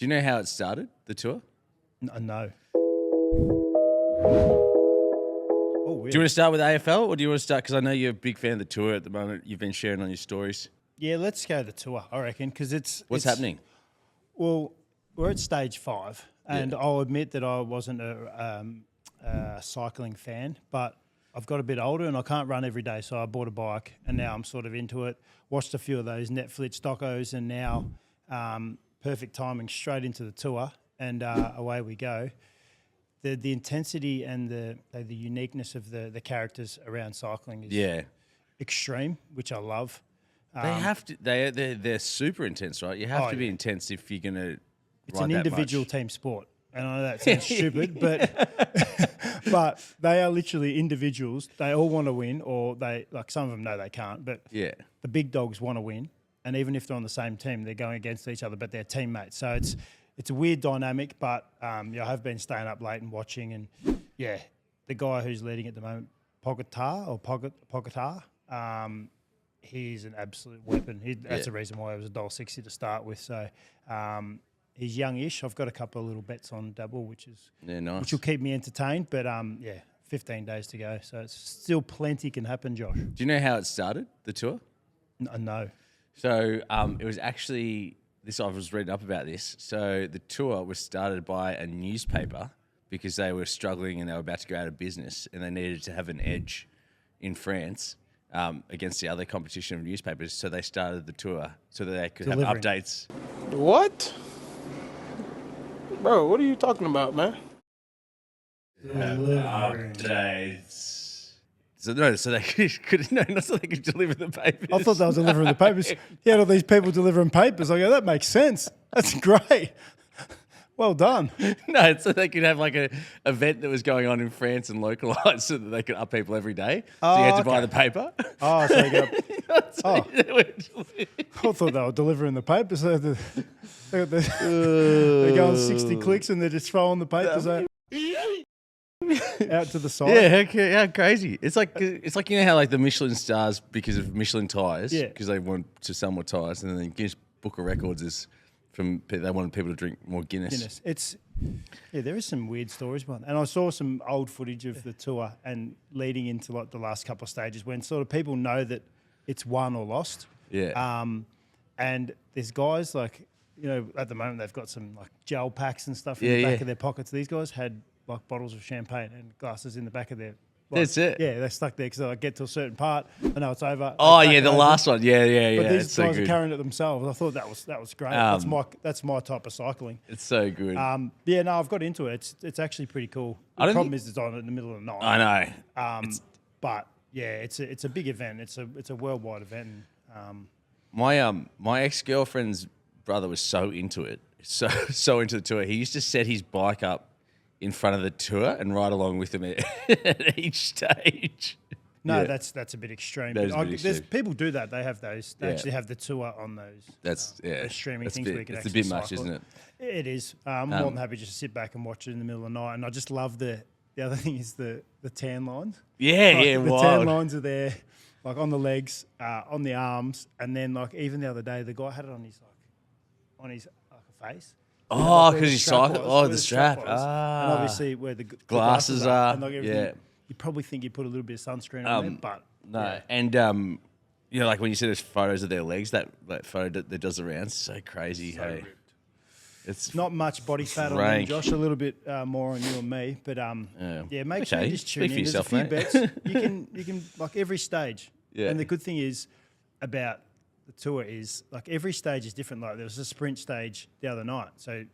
Do you know how it started, the tour? No. Oh, Do you want to start with AFL or do you want to start? Because I know you're a big fan of the tour at the moment. You've been sharing on your stories. Yeah, let's go the tour, I reckon, because What's happening? Well, we're at stage 5, and I'll admit that I wasn't a cycling fan, but I've got a bit older and I can't run every day, so I bought a bike and now I'm sort of into it. Watched a few of those Netflix docos and now perfect timing straight into the tour and away we go. The intensity and the uniqueness of the characters around cycling is extreme, which I love. They have to. They're super intense, right? You have to be intense if you're gonna. It's an individual team sport, and I know that sounds stupid, but they are literally individuals. They all want to win, or some of them know they can't. But the big dogs want to win, and even if they're on the same team, they're going against each other, but they're teammates. So it's a weird dynamic. But I have been staying up late and watching, and the guy who's leading at the moment, Pogacar. He's an absolute weapon. That's the reason why it was $1.60 to start with. So he's youngish. I've got a couple of little bets on double, which will keep me entertained. But 15 days to go, so it's still plenty can happen. Josh, do you know how it started? The tour? No. So it was actually this. I was reading up about this. So the tour was started by a newspaper because they were struggling and they were about to go out of business, and they needed to have an edge in France. Against the other competition of newspapers, so they started the tour so that they could have updates. What? Bro, what are you talking about, man? Updates. So they could not so they could deliver the papers. I thought they were delivering the papers. He had all these people delivering papers. I go, that makes sense. That's great. Well done. No, so they could have like a event that was going on in France and localised so that they could up people every day. So you had to buy the paper. Oh, so you got... I thought they were delivering the papers. So they're going 60 clicks and they're just throwing the papers out to the side. Yeah, how crazy. It's like you know how like the Michelin stars because of Michelin tyres, because they want to sell more tyres, and then Guinness Book of Records is they wanted people to drink more Guinness. There is some weird stories behind it. And I saw some old footage of the tour and leading into like the last couple of stages when sort of people know that it's won or lost. Yeah. And there's guys like, at the moment they've got some like gel packs and stuff in the back of their pockets. These guys had like bottles of champagne and glasses in the back of their... That's it. Yeah, they're stuck there because they get to a certain part. I know it's over. Oh yeah, the last one. Yeah. But these guys are carrying it themselves. I thought that was great. That's my type of cycling. It's so good. I've got into it. It's actually pretty cool. The problem is it's on in the middle of the night. I know. But yeah, it's a big event. It's a worldwide event. My ex-girlfriend's brother was so into it, so into the tour. He used to set his bike up in front of the tour and ride along with them at each stage. No, that's a bit extreme. There's people do that. They have those. They actually have the tour on those. Those streaming things where you can actually it's a bit much, isn't it? It is. I'm more than happy just to sit back and watch it in the middle of the night. And I just love the other thing is the tan lines. The tan lines are there, like on the legs, on the arms, and then like even the other day the guy had it on his face. Oh, because he's cycling. Oh, the strap. And obviously where the glasses are. And like everything, you probably think you put a little bit of sunscreen on there, but no. Yeah. And like when you see those photos of their legs, that photo that does the rounds, so crazy. So hey, it's not much body fat on them, Josh. A little bit more on you and me, but make sure you just tune in. There's a few bets. You can like every stage. Yeah. And the good thing is about the tour is like every stage is different. Like there was a sprint stage the other night, so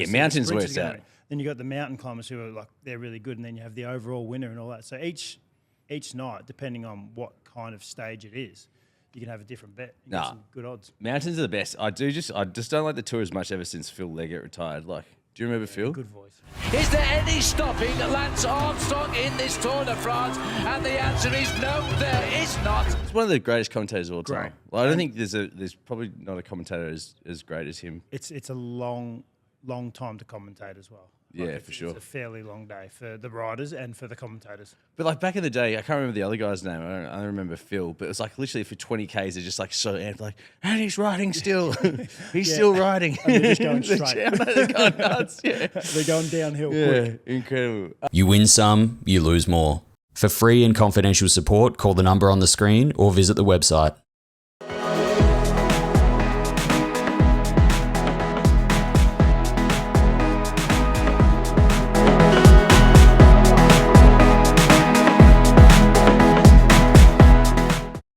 mountains where it's at. Then you got the mountain climbers who are like they're really good, and then you have the overall winner and all that. So each night, depending on what kind of stage it is, you can have a different bet. You get some good odds. Mountains are the best. I just don't like the tour as much ever since Phil Leggett retired. Like, do you remember Phil? Good voice. Is there any stopping Lance Armstrong in this Tour de France? And the answer is no, there is not. He's one of the greatest commentators of all time. Well, I don't think there's probably not a commentator as great as him. It's a long time to commentate as well. Yeah, Like, for sure. It's a fairly long day for the riders and for the commentators. But like back in the day, I can't remember the other guy's name. I don't remember Phil, but it was like literally for 20Ks, they're just like so amped, like, and he's riding still. He's still riding. And they're just going straight. They're going nuts. Yeah. They're going downhill Yeah, quick. incredible. You win some, you lose more. For free and confidential support, call the number on the screen or visit the website.